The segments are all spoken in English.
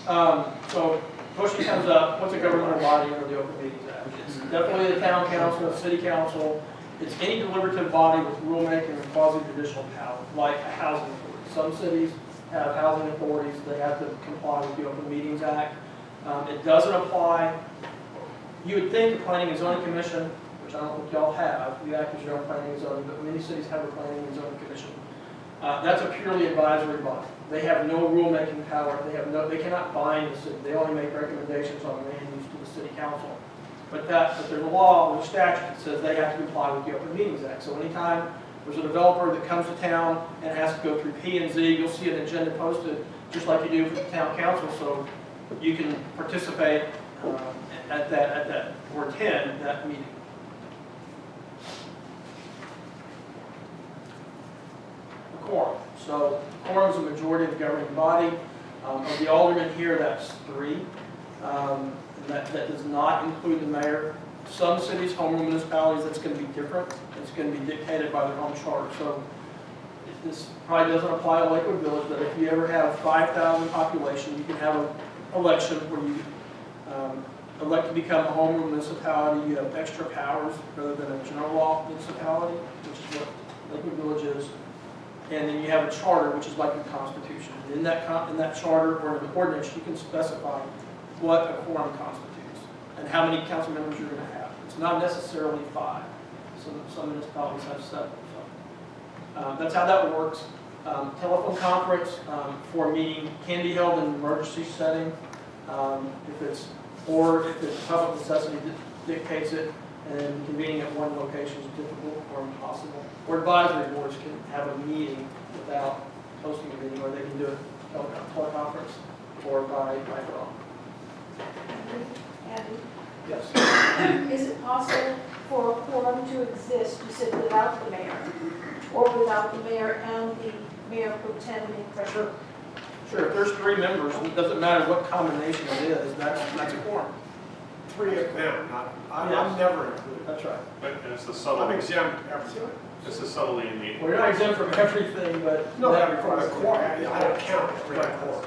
So question comes up, what's a governmental body under the Open Meetings Act? It's definitely the town council, city council. It's any deliberative body with rulemaking and quasi-judicial power, like a housing authority. Some cities have housing authorities, they have to comply with the Open Meetings Act. It doesn't apply, you would think the Planning and Zoning Commission, which I don't think y'all have, you act as your own planning and zoning, but many cities have a planning and zoning commission. That's a purely advisory body. They have no rulemaking power. They cannot bind the city. They only make recommendations on land use to the city council. But there's a law or a statute that says they have to comply with the Open Meetings Act. So anytime there's a developer that comes to town and has to go through P&Z, you'll see an agenda posted just like you do for the town council, so you can participate at that or attend that meeting. Quorum. So quorum is a majority of the governing body. Of the aldermen here, that's 3. And that does not include the mayor. Some cities, home rule municipalities, that's going to be different. It's going to be dictated by their own charter. So this probably doesn't apply to Lakewood Village, but if you ever have 5,000 population, you can have an election where you elect to become a home rule municipality. You have extra powers rather than a general law municipality, which is what Lakewood Village is. And then you have a charter, which is like your constitution. And in that charter or in the ordinance, you can specify what a quorum constitutes and how many council members you're going to have. It's not necessarily 5. Some municipalities have 7. So that's how that works. Telephone conference for a meeting can be held in an emergency setting if it's public necessity that dictates it. And convening at one location is difficult or impossible. Or advisory boards can have a meeting without hosting a meeting, or they can do it teleconference or by phone. Andy, Yes. is it possible for a quorum to exist, you said without the mayor, or without the mayor and the mayor pro tem being present? Sure. If there's 3 members, it doesn't matter what combination it is, that's a quorum. 3 of them, I'm Yes. never included. That's right. But it's the I'm subtlety, exempt everything. it's the subtlety in the. Well, you're not exempt from everything, but No, that from the requires quorum, I don't count as Right. quorum.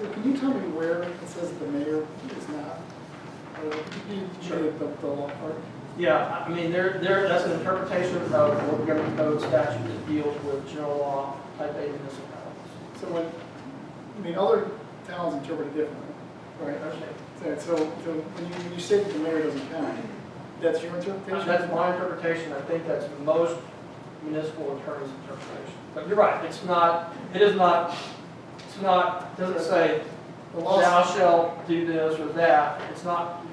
So can you tell me where it says the mayor is not? Sure. The law part? Yeah, I mean, that's an interpretation of the local government code statute that deals with general law type A municipalities. So other towns interpret it differently, right? Understand? So when you say that the mayor doesn't count, that's your interpretation? That's my interpretation. I think that's most municipal attorneys' interpretation. But you're right, it doesn't say, The law. thou shalt do this or that. It's not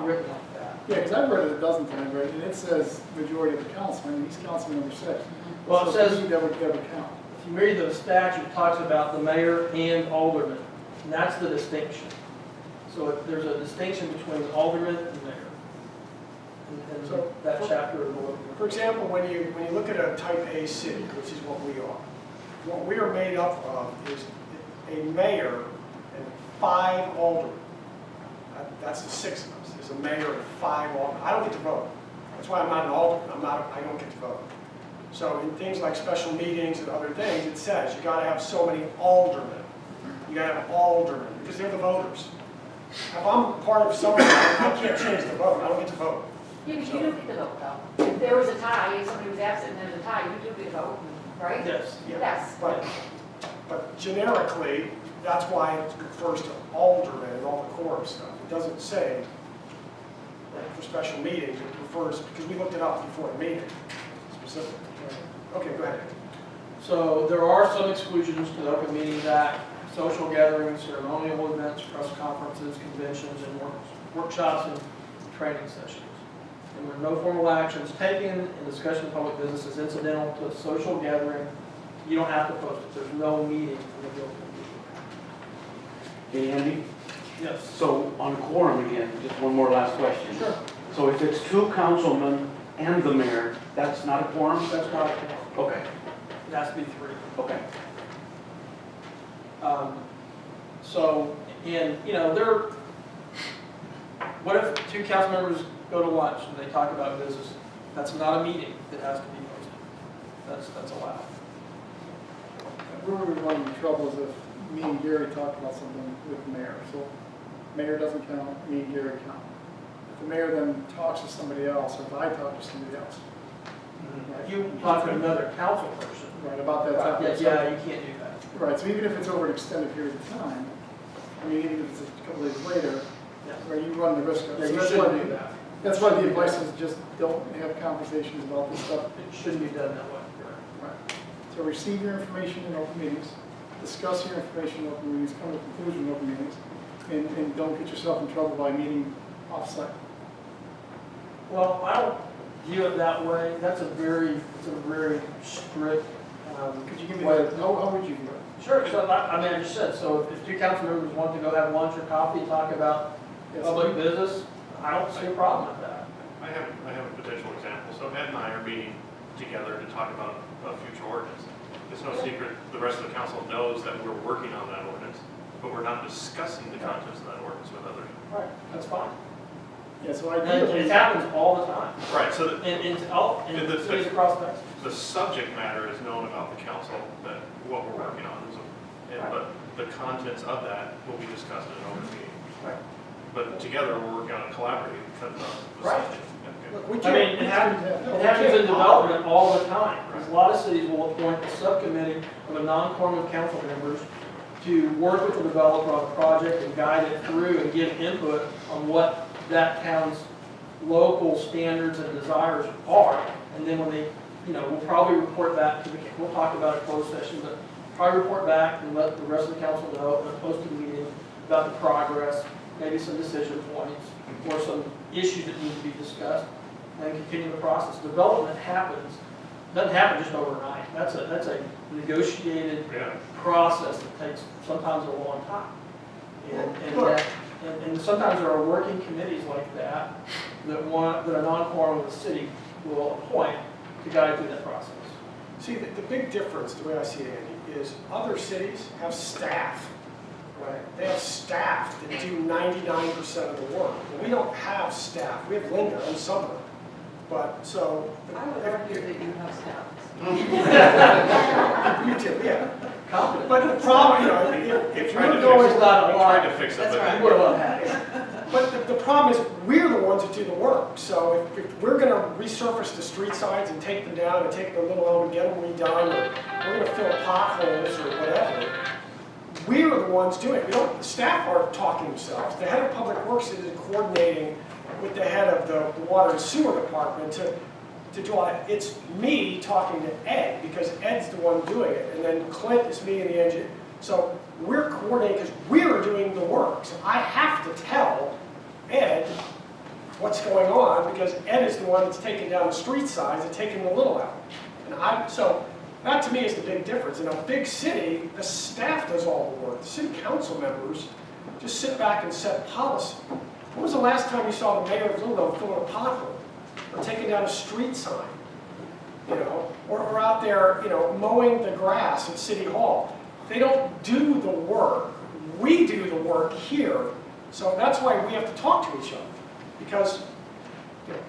written like that. Yeah, because I've read it a dozen times, right? And it says majority of the council, and he's council member 6. Well, it So to says, me, that would count. if you read the statute, it talks about the mayor and alderman. And that's the distinction. So there's a distinction between alderman and mayor. And So- that chapter of the local. For example, when you look at a type A city, which is what we are, what we are made up of is a mayor and 5 aldermen. That's the 6 of us. There's a mayor and 5 aldermen. I don't get to vote. That's why I'm not an alderman. I don't get to vote. So in things like special meetings and other things, it says you got to have so many aldermen. You got to have aldermen because they're the voters. If I'm part of something, I can't change the vote. I don't get to vote. You do get the vote, though. If there was a tie, if somebody was absent and there's a tie, you do get a vote, right? Yes. Yes. But generically, that's why it refers to aldermen and all the quorum stuff. It doesn't say for special meetings, it refers, because we looked it up before the meeting specifically. Okay, go ahead. So there are some exclusions to the Open Meetings Act: social gatherings, ceremonial events, press conferences, conventions, and workshops and training sessions. And when no formal action is taken and discussion of public business is incidental to a social gathering, you don't have to post it. There's no meeting in the Open Meeting Act. Hey, Andy, Yes. so on quorum again, just one more last question. Sure. So if it's 2 councilmen and the mayor, that's not a quorum? That's not a quorum. Okay, It has to be 3. okay. What if 2 council members go to lunch and they talk about business? That's not a meeting that has to be posted. That's allowed. Where we run into trouble is if me and Gary talked about something with the mayor, so mayor doesn't count, me and Gary count. If the mayor then talks to somebody else, or if I talk to somebody else, If you talk to another council person, right, about that yeah, topic. yeah, you can't do that. Right, so even if it's over an extended period of time, I mean, even if it's a couple days later, Yeah. where you run the risk of. Yeah, So you that's shouldn't why- do that. That's why the advice is just don't have conversations about this stuff. It shouldn't be done that way. Right. So receive your information in open meetings, discuss your information in open meetings, come to a conclusion in open meetings, and don't get yourself in trouble by meeting off-site. Well, I don't view it that way. That's a very strict, Could you give me way. how would you do it? Sure, so I mean, I just said, so if two council members want to go have lunch or coffee, talk about Yes. public business, I don't see a problem with that. I have a potential example. So Ed and I are meeting together to talk about a future ordinance. It's no secret, the rest of the council knows that we're working on that ordinance, but we're not discussing the contents of that ordinance with others. Right. That's fine. Yeah, so And ideally, it happens all the time. Right, so that In And the- cities across Texas. the subject matter is known about the council, that what we're working on is, but the contents of that will be discussed in an open meeting. Right. But together, we're working on a collaborative kind of the Right. subject. Okay. Look, we I can't. mean, it happens in development all the time. A lot of cities will appoint a subcommittee of a non-quorum of council members to work with the developer on a project and guide it through and give input on what that town's local standards and desires are. And then when they, we'll probably report back to we'll talk about it in closed session, but probably report back and let the rest of the council know in a posted meeting about the progress, maybe some decision points, or some issues that need to be discussed, and continue the process. Development doesn't happen just overnight. That's a negotiated Yeah. process that takes sometimes a long time. And sometimes there are working committees like that that a non-quorum of the city will appoint to guide through that process. See, the big difference, the way I see it, Andy, is other cities have staff. Right. They have staff that do 99% of the work. Well, we don't have staff. We have Linda in summer. But so. I would argue that you have staff. You too, yeah. Competent. But the problem, if Trying you're to going, fix it. not a I'm lot. trying to fix it, That's but right. You would have had it. but the problem is, we're the ones that do the work. So if we're gonna resurface the street sides and take them down and take the little home and get them redone, or we're gonna fill potholes or whatever, we're the ones doing it. The staff aren't talking themselves. The head of public works is coordinating with the head of the water and sewer department to do all that. It's me talking to Ed, because Ed's the one doing it, and then Clint is me and the engineer. So we're coordinating because we're doing the work. So I have to tell Ed what's going on, because Ed is the one that's taking down the street sides and taking the little out. So that to me is the big difference. In a big city, the staff does all the work. The city council members just sit back and set policy. When was the last time you saw the mayor of Little filling a pothole, or taking down a street sign, or out there, mowing the grass at City Hall? They don't do the work. We do the work here. So that's why we have to talk to each other, because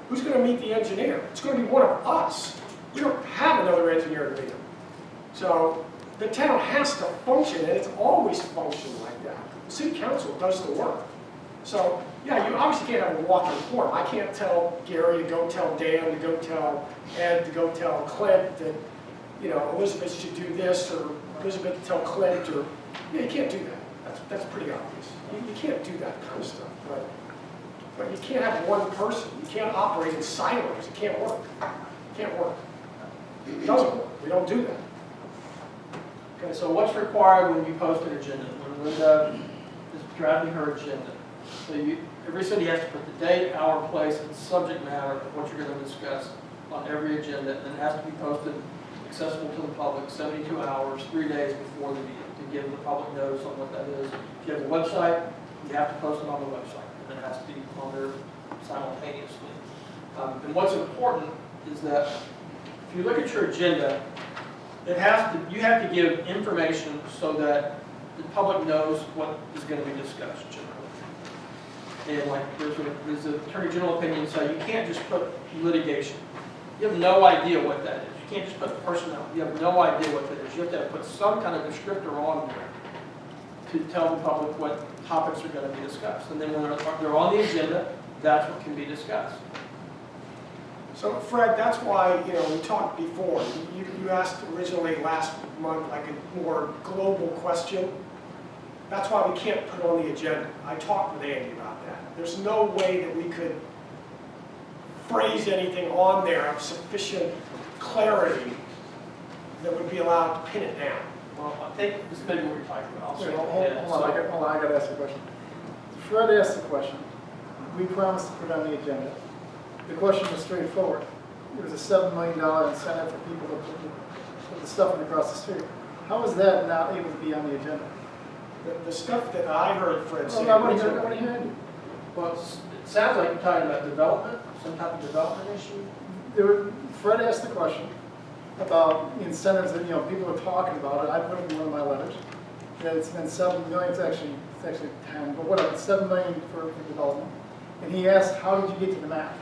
who's going to meet the engineer? It's going to be one of us. We don't have another engineer to meet him. So the town has to function, and it's always functioned like that. The city council does the work. So, yeah, you obviously can't have a walking forum. I can't tell Gary to go tell Dan, to go tell Ed, to go tell Clint that, Elizabeth should do this, or Elizabeth to tell Clint, or, you can't do that. That's pretty obvious. You can't do that kind of stuff. But you can't have one person. You can't operate in silos. It can't work. It can't work. It doesn't work. We don't do that. Okay, so what's required when you post an agenda? When Linda is drafting her agenda? So every city has to put the date, hour, place, and subject matter of what you're going to discuss on every agenda, and it has to be posted, accessible to the public 72 hours, 3 days before the meeting, to give the public notice on what that is. If you have a website, you have to post it on the website, and it has to be on there simultaneously. And what's important is that if you look at your agenda, you have to give information so that the public knows what is going to be discussed generally. And like there's an Attorney General opinion say you can't just put litigation. You have no idea what that is. You can't just put personnel. You have no idea what that is. You have to put some kind of descriptor on there to tell the public what topics are going to be discussed. And then when they're on the agenda, that's what can be discussed. So Fred, that's why, we talked before. You asked originally last month like a more global question. That's why we can't put it on the agenda. I talked with Andy about that. There's no way that we could phrase anything on there of sufficient clarity that would be allowed to pin it down. Well, I think this may be what you're talking about. I'll Wait, say hold it. on, I got to ask a question. Fred asked the question. We promised to put it on the agenda. The question was straightforward. It was a $7 million incentive for people to put the stuff in across the street. How is that not able to be on the agenda? The stuff that I heard Fred say. I want to hear it. Well, it sounds like you're talking about development, some type of development issue. Fred asked the question about incentives that, people are talking about it. I put it in one of my letters. That it's been $7 million, it's actually 10, but whatever, it's $7 million for development. And he asked, how did you get to the map?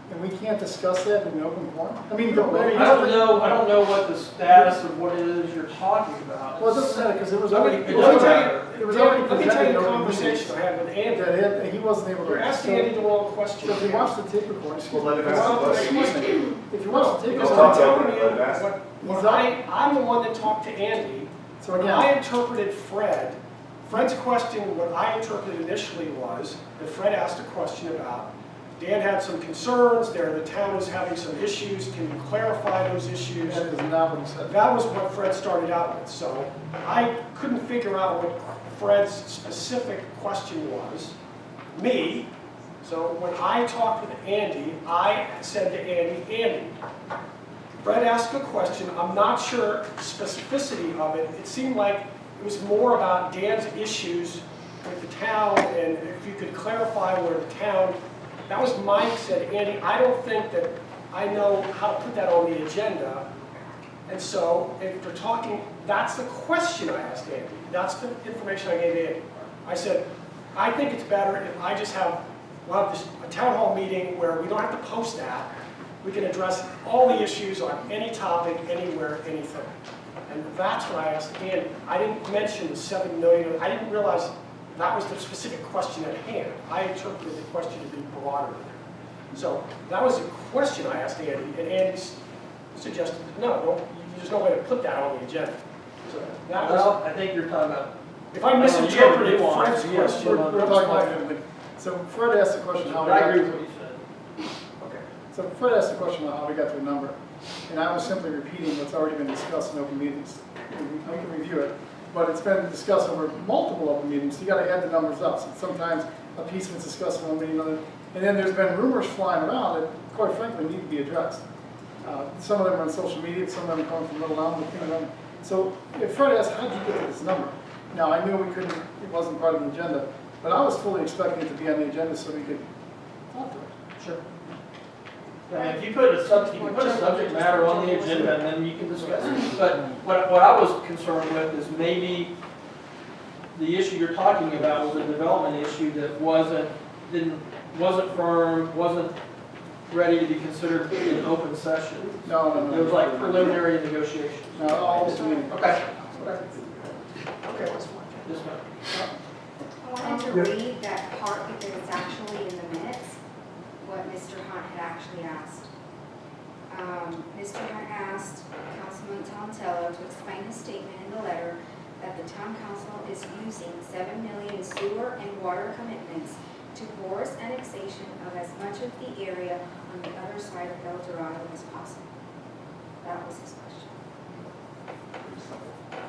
And we can't discuss that in an open forum? I mean, I don't know what the status of what it is you're talking about. Well, it doesn't matter, because it was Let already, me It doesn't matter. it was already Let me presented. tell you the in open conversation I had with meetings. Andy. That he wasn't able to. You're asking Andy the wrong question. So if he wants to take recording, excuse me. Well, let him ask the question. If he wants to take Let's I'm talk recording. about telling it. you, Ask. I'm the one that talked to Andy. So When again, I interpreted Fred's question, what I interpreted initially was that Fred asked a question about, Dan had some concerns, the town is having some issues, can you clarify those issues? that is not what he said. That was what Fred started out with, so I couldn't figure out what Fred's specific question was, me. So when I talked with Andy, I said to Andy, Fred asked a question, I'm not sure specificity of it. It seemed like it was more about Dan's issues with the town, and if you could clarify where the town, that was Mike said, Andy, I don't think that I know how to put that on the agenda. And so if you're talking, that's the question I asked Andy. That's the information I gave Andy. I said, I think it's better if I just we'll have a town hall meeting where we don't have to post that. We can address all the issues on any topic, anywhere, anything. And that's what I asked Andy. I didn't mention the $7 million. I didn't realize that was the specific question at hand. I interpreted the question to be broader than that. So that was a question I asked Andy, and Andy suggested, no, there's no way to put that on the agenda. So that was, Well, I think you're talking about, if I misinterpreted Fred's Yeah, question, We're that was talking my about family. So Fred asked the question how but we I got agree to, with what you said. okay. So Fred asked the question about how we got to a number. And I was simply repeating what's already been discussed in open meetings. We can review it, but it's been discussed over multiple open meetings. So you got to add the numbers up. So sometimes a piece was discussed in one meeting, and then there's been rumors flying around that, quite frankly, need to be addressed. Some of them are on social media, some of them come from Little Elm. So if Fred asked, how did you get to this number? Now, I knew we couldn't, it wasn't part of the agenda, but I was fully expecting it to be on the agenda so we could talk to it. Sure. I mean, if you put a subject matter on the agenda, and then you can discuss it. But what I was concerned with is maybe the issue you're talking about was a development issue that wasn't firm, wasn't ready to be considered in open session. No. It was like preliminary negotiations. No, all the meetings. Okay. Okay. Yes, ma'am. I wanted to read that part because it's actually in the minutes, what Mr. Hunt had actually asked. Mr. Hunt asked Councilman Tontello to explain his statement in the letter that the town council is using $7 million sewer and water commitments to Boris annexation of as much of the area on the other side of El Dorado as possible. That was his question.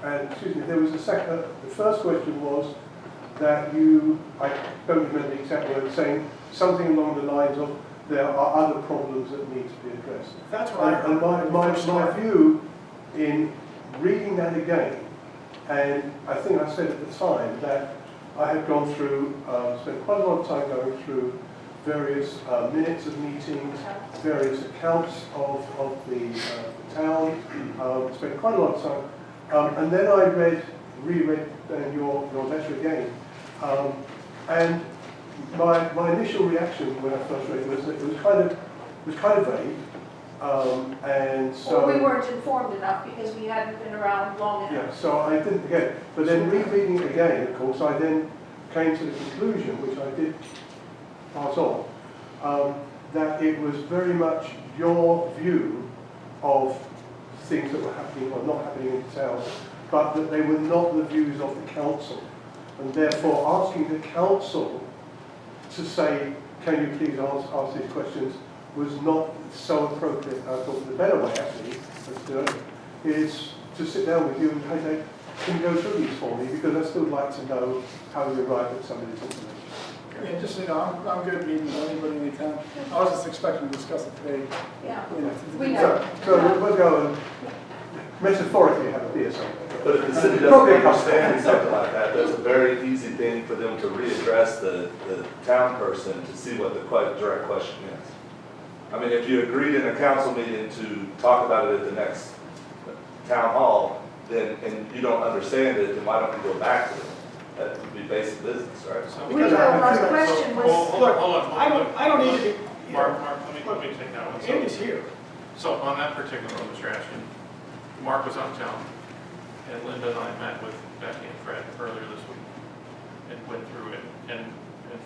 And excuse me, there was a second, the first question was that I don't remember the exact word, saying something along the lines of there are other problems that need to be addressed. That's what I heard. And my view in reading that again, and I think I said at the time that I had gone through, spent quite a lot of time going through various minutes of meetings, various accounts of the town, spent quite a lot of time, and then I reread your letter again, and my initial reaction when I first read it was that it was kind of vague, And so. Or we weren't informed enough because we hadn't been around long Yeah, enough. so I didn't get it. But then rereading it again, of course, I then came to the conclusion, which I did pass on, that it was very much your view of things that were happening or not happening in town, but that they were not the views of the council. And therefore asking the council to say, can you please ask these questions, was not so appropriate. I thought the better way actually of doing it is to sit down with you and say, can you go through these for me? Because I still like to know how you arrived at some of this information. Yeah, just so you know, I'm good at meeting with anybody anytime. I was just expecting to discuss it today. Yeah, You know, we know. So we'll go and metaphorically have a beer somewhere. But if the city doesn't understand something like that, that's a very easy thing for them to readdress the town person to see what the direct question is. I mean, if you agreed in a council meeting to talk about it at the next town hall, then, and you don't understand it, then why don't you go back to it? That would be basic business, right? So- We know, our question was, Hold on. I don't need to be, Mark, let me take that one. So- Andy's here. So on that particular one, Mr. Ashton, Mark was out of town, and Linda and I met with Becky and Fred earlier this week, and went through it, and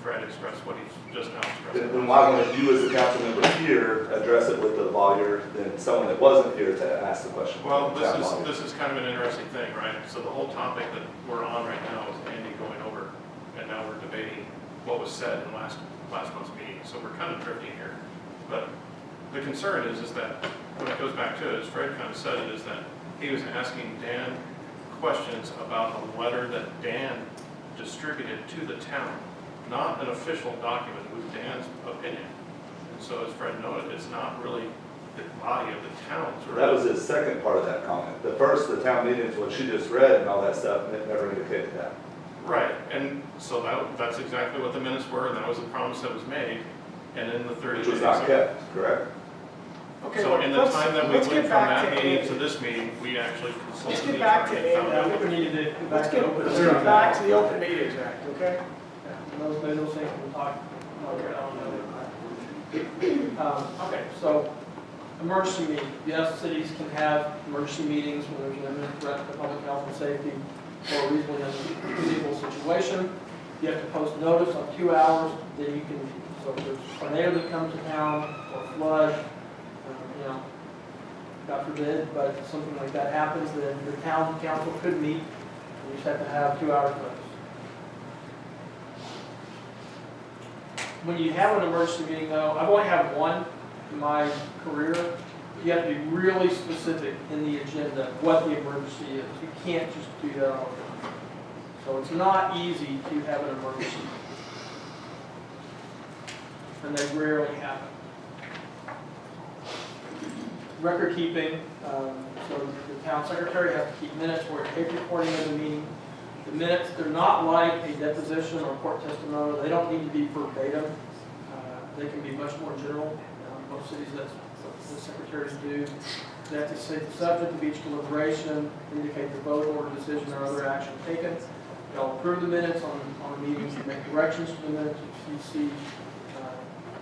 Fred expressed what he's just now expressed. Then why wouldn't you as a council member here address it with the lawyer than someone that wasn't here to ask the question? Well, to the town lawyer? this is kind of an interesting thing, right? So the whole topic that we're on right now is Andy going over, and now we're debating what was said in last month's meeting. So we're kind of drifting here. But the concern is that when it goes back to it, as Fred kind of said it, is that he was asking Dan questions about a letter that Dan distributed to the town, not an official document. It was Dan's opinion. And so as Fred noted, it's not really the body of the town's. That was his second part of that comment. The first, the town meetings, what she just read and all that stuff, it never indicated that. Right, and so that's exactly what the minutes were, and that was the promise that was made, and in the 30 Which days. was not kept, correct? Okay, So in the time that we let's went get from back that to meeting Andy. to this meeting, we actually Let's consulted get the back to attorney and found Andy. I out. think we need to get back to open. Let's get back to the Open Meetings Act, okay? Those things we'll talk. Okay, so emergency meeting. Yes, cities can have emergency meetings when there's an imminent threat to public health and safety or a reasonably unusual situation. You have to post notice on 2 hours, then you can, so if there's a tornado that comes to town or flood, you know, God forbid, but if something like that happens, then the town council could meet. You just have to have 2 hours notice. When you have an emergency meeting though, I've only had one in my career. You have to be really specific in the agenda what the emergency is. You can't just do that all the time. So it's not easy to have an emergency. And they rarely happen. Record keeping, so the town secretary has to keep minutes or a tape recording of the meeting. The minutes, they're not like a deposition or court testimony. They don't need to be verbatim. They can be much more general. Most cities, that's what the secretaries do. They have to state the subject of each deliberation, indicate the vote or decision or other action taken. They'll approve the minutes on the meetings, make corrections to the minutes if you see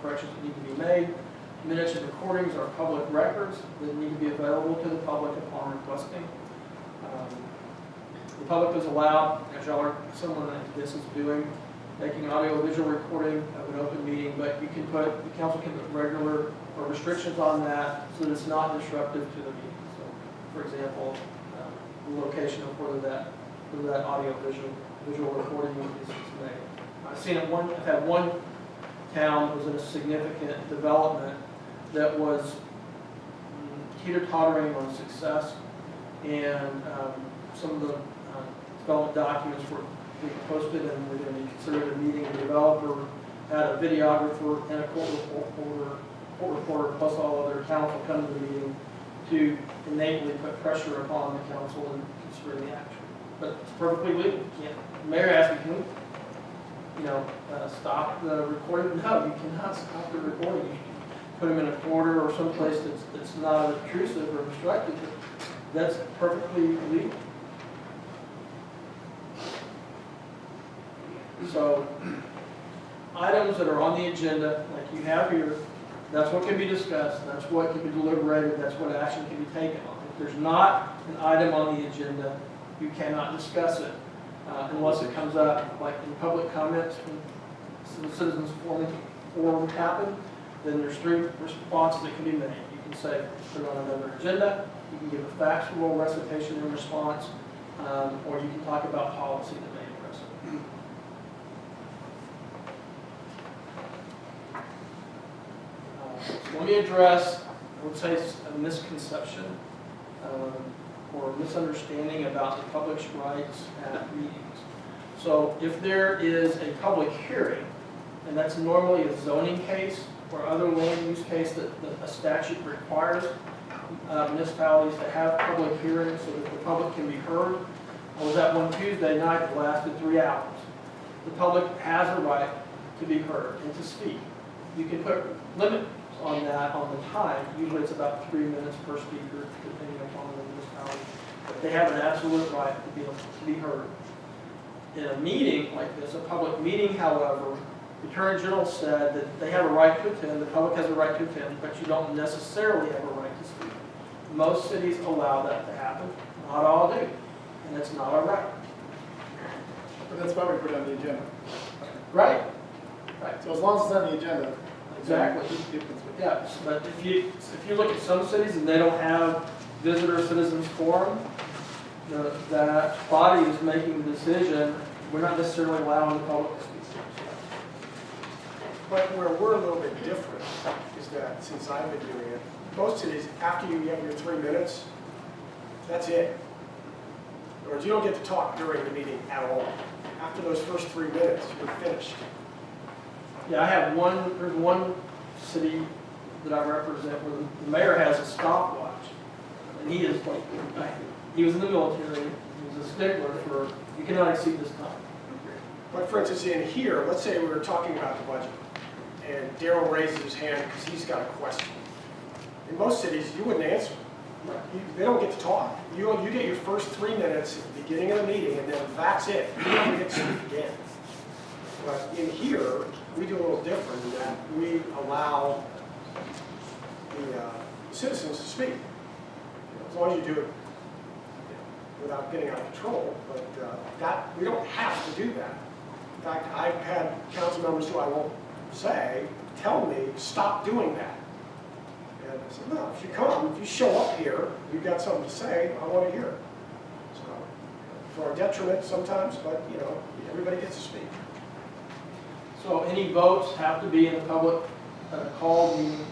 corrections that need to be made. Minutes and recordings are public records that need to be available to the public upon requesting. The public is allowed, as y'all are, someone like this is doing, making audio-visual recording of an open meeting, but you can put, the council can put regular or restrictions on that so that it's not disruptive to the meeting. So, for example, the location of where that audio-visual recording is made. I've had one town that was in a significant development that was teeter-tottering on success, and some of the development documents were being posted and were going to be considered a meeting. The developer had a videographer and a court reporter plus all other council come to the meeting to innately put pressure upon the council and consider the action. But it's perfectly legal. You can't. The mayor asked me, can we, stop the recording? No, you cannot stop the recording. You can put them in a corner or someplace that's not obtrusive or obstructive. That's perfectly legal. So, items that are on the agenda, like you have here, That's what can be discussed, that's what can be deliberated, that's what action can be taken on. If there's not an item on the agenda, you cannot discuss it unless it comes up, like in public comments, when the citizens forum happen, then there's 3 responses that can be made. You can say, put it on another agenda, you can give a factual recitation in response, or you can talk about policy that may address it. So let me address, I would say, a misconception or misunderstanding about the public's rights at meetings. So if there is a public hearing, and that's normally a zoning case or other land use case that a statute requires municipalities to have public hearings so that the public can be heard. I was at one Tuesday night that lasted 3 hours. The public has a right to be heard and to speak. You can put limits on that, on the time. Usually it's about 3 minutes per speaker, depending upon the municipality. But they have an absolute right to be heard. In a meeting like this, a public meeting, however, the Attorney General said that they have a right to attend, the public has a right to attend, but you don't necessarily have a right to speak. Most cities allow that to happen, not all do, and it's not our right. But that's why we put it on the agenda. Right? Right. So as long as it's on the agenda. Exactly. Yes, but if you look at some cities and they don't have visitor citizens forum, that body is making the decision, we're not necessarily allowing the public to speak. But where we're a little bit different is that since I've been doing it, most cities, after you have your 3 minutes, that's it. Or you don't get to talk during the meeting at all. After those first 3 minutes, you're finished. Yeah, I have there's one city that I represent where the mayor has a stopwatch. And he is like, he was in the military, he was a stickler for, you cannot exceed this time. But for instance, in here, let's say we were talking about the budget, and Daryl raises his hand because he's got a question. In most cities, you wouldn't answer. They don't get to talk. You get your first 3 minutes at the beginning of the meeting, and then that's it. You don't get to speak again. But in here, we do a little different in that we allow the citizens to speak. As long as you do it without getting out of control. But that we don't have to do that. In fact, I've had council members who I won't say tell me, stop doing that. And I said, no, if you come, if you show up here, you've got something to say, I want to hear it. So, to our detriment sometimes, but everybody gets to speak. So any votes have to be in a public call meeting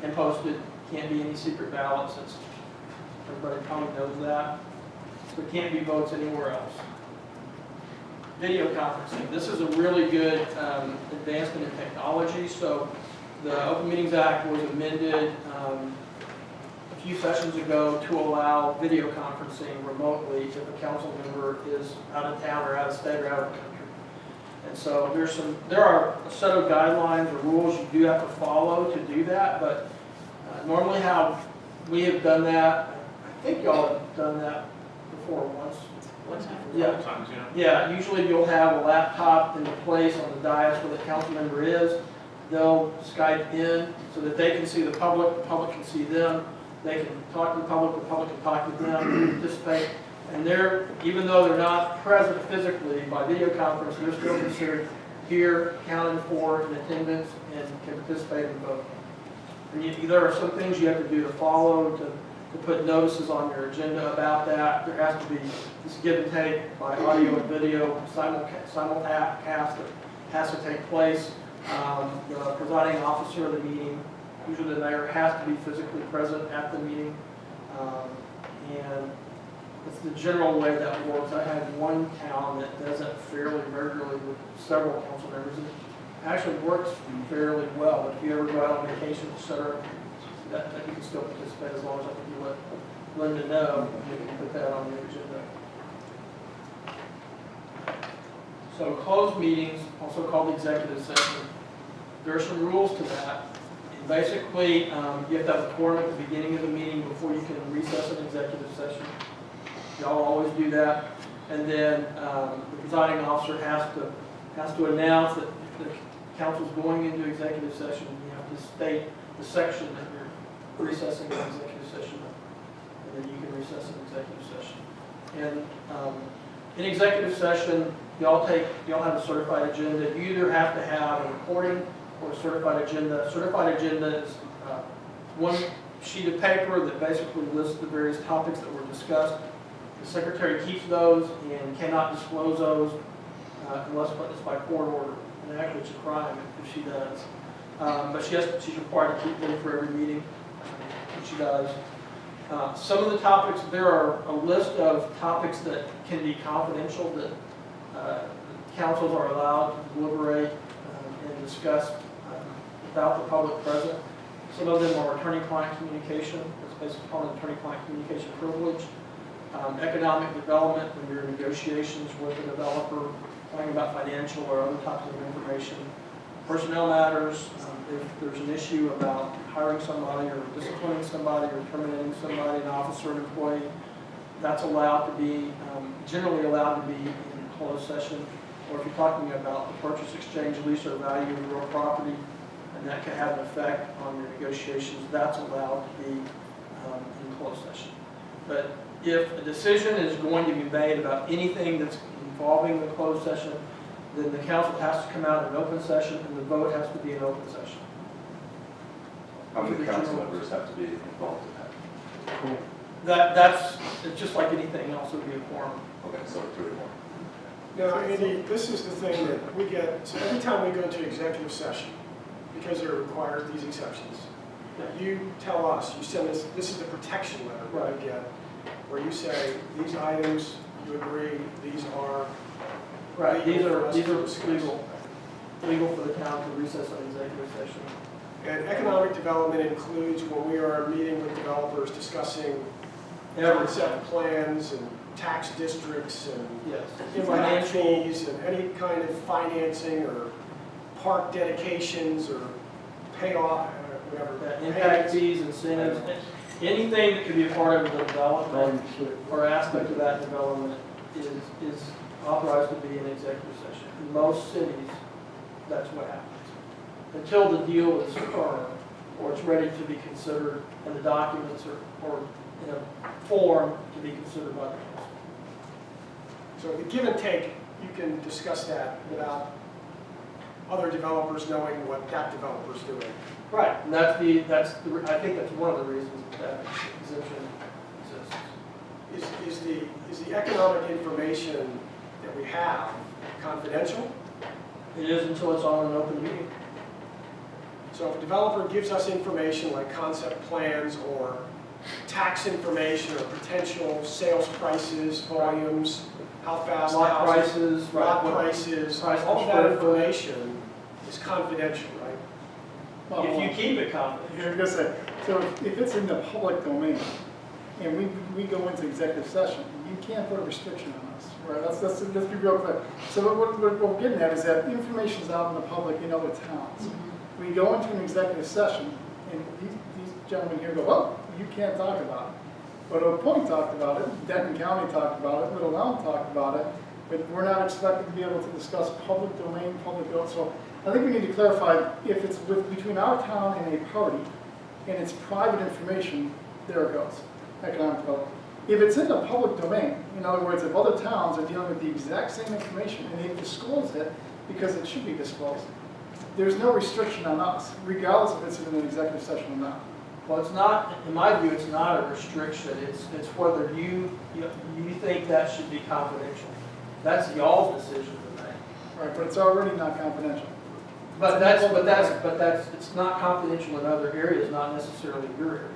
and posted. Can't be any secret ballots. Everybody probably knows that. There can't be votes anywhere else. Video conferencing. This is a really good advancement in technology. So the Open Meetings Act was amended a few sessions ago to allow video conferencing remotely if a council member is out of town or out of state or out of the country. And so there are a set of guidelines or rules you do have to follow to do that, but normally how we have done that, I think y'all have done that before once. Yeah. Sometimes, Yeah, usually you'll have a laptop in place on the dais where the council member is. They'll Skype in so that they can see the public can see them. They can talk to the public can talk to them, participate. And even though they're not present physically by video conference, they're still considered here, counted for in attendance, and can participate in voting. And there are some things you have to do to follow, to put notices on your agenda about that. There has to be this give and take by audio and video simulcast that has to take place. The presiding officer of the meeting, usually the mayor, has to be physically present at the meeting. And it's the general way that works. I have one town that does it fairly regularly with several council members. It actually works fairly well. If you ever go out on vacation, etc., that you can still participate as long as I think you let Linda know, and you can put that on the agenda. So closed meetings, also called executive session. There are some rules to that. And basically, you have to have a quorum at the beginning of the meeting before you can recess an executive session. Y'all always do that. And then the presiding officer has to announce that if the council's going into executive session, you have to state the section that you're recessing an executive session, and then you can recess an executive session. And in executive session, y'all have a certified agenda. You either have to have a recording or a certified agenda. Certified agenda is one sheet of paper that basically lists the various topics that were discussed. The secretary keeps those and cannot disclose those unless it's by court order. And actually, it's a crime if she does. But she's required to keep them for every meeting, and she does. Some of the topics, there are a list of topics that can be confidential that councils are allowed to deliberate and discuss without the public present. Some of them are attorney-client communication. It's based upon an attorney-client communication privilege. Economic development, when you're in negotiations with a developer, talking about financial or other types of information. Personnel matters, if there's an issue about hiring somebody or disciplining somebody or terminating somebody, an officer, an employee, that's allowed to be, generally allowed to be in closed session. Or if you're talking about the purchase, exchange, lease, or value of real property, and that can have an effect on your negotiations, that's allowed to be in closed session. But if a decision is going to be made about anything that's involving the closed session, then the council has to come out in open session and the vote has to be in open session. How many council members have to be involved in that? That's, it's just like anything else, it would be a quorum. Okay, so 3 or more. Now, Andy, this is the thing that we get, so every time we go into executive session, because it requires these exceptions, you tell us, you send us, this is the protection letter that we get, where you say, these items, you agree, these are. Right, these are discuss. legal for the town to recess an executive session. And economic development includes when we are meeting with developers discussing concept plans and tax districts and Yes. impact Financial, fees and any kind of financing or park dedications or payoff, whatever. impact fees, incentives, anything that could be a part of the development or aspect of that development is authorized to be in executive session. In most cities, that's what happens. Until the deal is firm or it's ready to be considered and the documents or in a form to be considered by the council. So the give and take, you can discuss that without other developers knowing what that developer's doing. Right, and I think that's one of the reasons that exemption exists. Is the economic information that we have confidential? It is until it's on an open meeting. So if a developer gives us information like concept plans or tax information or potential sales prices, volumes, how fast Lot houses, prices, lot right, prices, price per all of that square foot. information is confidential, right? If you keep it confidential. You're gonna say, so if it's in the public domain, and we go into executive session, you can't put a restriction on us, right? Let's be real clear. So what we're getting at is that information's out in the public in other towns. We go into an executive session, and these gentlemen here go, oh, you can't talk about it. But Oak Point talked about it, Denton County talked about it, Little Elm talked about it, but we're not expected to be able to discuss public domain, public good. So I think we need to clarify if it's between our town and a party, and it's private information, there it goes, economic development. If it's in the public domain, in other words, if other towns are dealing with the exact same information and they disclose it because it should be disclosed, there's no restriction on us, regardless if it's in an executive session or not. Well, it's not, in my view, it's not a restriction. It's whether you think that should be confidential. That's y'all's decision to make. Right, but it's already not confidential. But it's not confidential in other areas, not necessarily your area.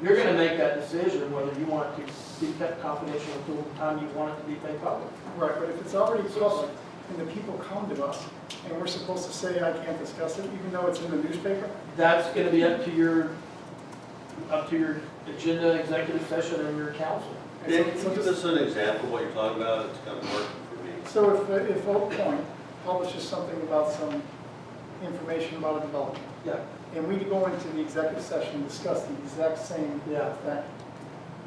You're going to make that decision whether you want it to be kept confidential until the time you want it to be made public. Right, but if it's already public and the people come to us and we're supposed to say I can't discuss it, even though it's in the newspaper? That's going to be up to your agenda, executive session, and your council. And Can so you give us an example of what you're talking about? It's kind of working for me. So if Oak Point publishes something about some information about a development, Yeah. and we go into the executive session and discuss the exact same Yeah. thing,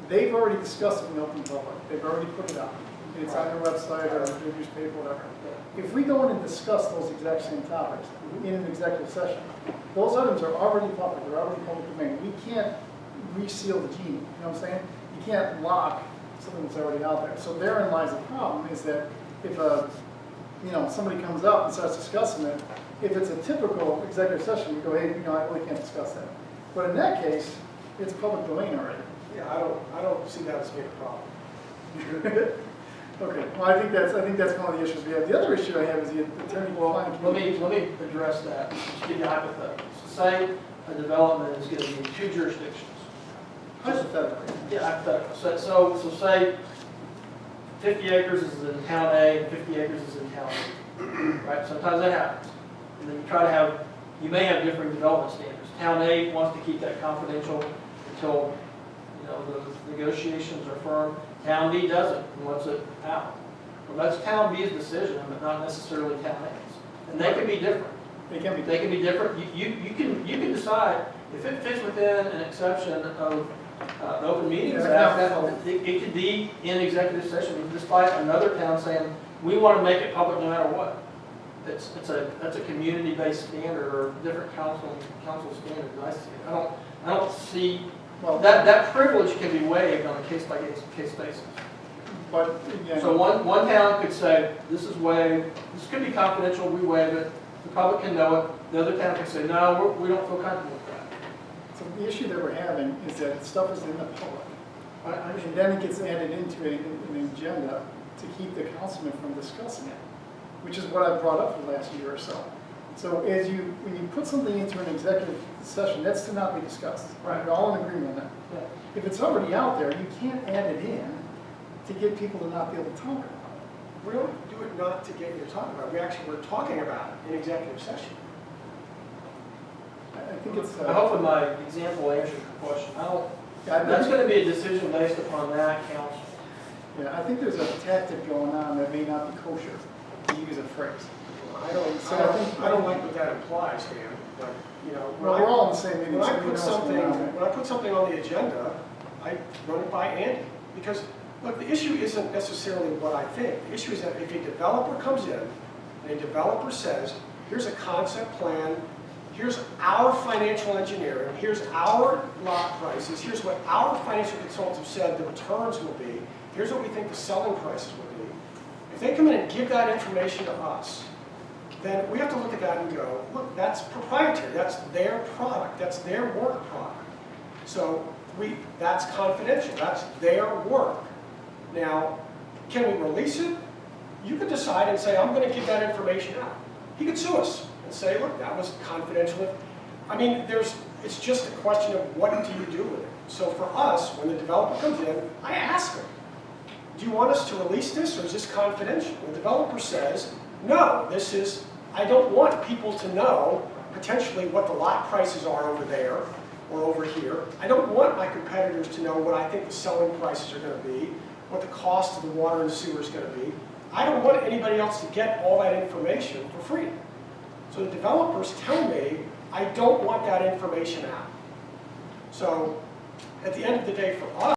they've already discussed it in open public. They've already put it out. it's on your website or your newspaper, whatever. If we go in and discuss those exact same topics in an executive session, those items are already public, they're already public domain. We can't reseal the genie, you know what I'm saying? You can't lock something that's already out there. So therein lies the problem, is that if somebody comes up and starts discussing it, if it's a typical executive session, we go, hey, I really can't discuss that. But in that case, it's public domain already. Yeah, I don't see that as being a problem. Okay, well, I think that's one of the issues we have. The other issue I have is the attorney-client Let me communication. address that. Just give you a hypothetical. So say a development is going to be in 2 jurisdictions. Hypothetically. Yeah, hypothetical. So say 50 acres is in town A and 50 acres is in town B, right? Sometimes that happens. And then you may have different development standards. Town A wants to keep that confidential until, the negotiations are firm. Town B doesn't and wants it out. Well, that's town B's decision, but not necessarily town A's. And they can be different. They can be. They can be different. You can decide if it fits within an exception of the Open Meetings Act. It could be in executive session, despite another town saying, we want to make it public no matter what. That's a community-based standard or different council standard. I don't see, well, that privilege can be waived on a case basis. But again, So one town could say, this is waived, this could be confidential, we waive it, the public can know it. The other town can say, no, we don't feel comfortable with that. so the issue that we're having is that stuff is in the public. I And understand. then it gets added into an agenda to keep the councilman from discussing it, which is what I brought up for the last year or so. So when you put something into an executive session, that's to not be discussed. Right. We're all in agreement on that. Yeah. If it's already out there, you can't add it in to get people to not be able to talk about it. We don't do it not to get you to talk about it. We actually were talking about it in executive session. I think it's. Hopefully my example answers your question. That's going to be a decision based upon that council. Yeah, I think there's a tactic going on that may not be kosher, to use a phrase. I don't like what that implies, Dan, but, Well, we're all in the same meeting. when I so we know put what's something, going on there. on the agenda, I run it by Andy. Because, look, the issue isn't necessarily what I think. The issue is that if a developer comes in, and a developer says, here's a concept plan, here's our financial engineering, here's our lot prices, here's what our financial consultants have said the returns will be, here's what we think the selling prices will be. If they come in and give that information to us, then we have to look at that and go, look, that's proprietary, that's their product, that's their work product. So that's confidential, that's their work. Now, can we release it? You could decide and say, I'm going to give that information out. He could sue us and say, look, that was confidential. I mean, it's just a question of what do you do with it. So for us, when the developer comes in, I ask him, do you want us to release this or is this confidential? The developer says, no, I don't want people to know potentially what the lot prices are over there or over here. I don't want my competitors to know what I think the selling prices are going to be, what the cost of the water and the sewer is going to be. I don't want anybody else to get all that information for free. So the developers tell me, I don't want that information out. So at the end of the day for us,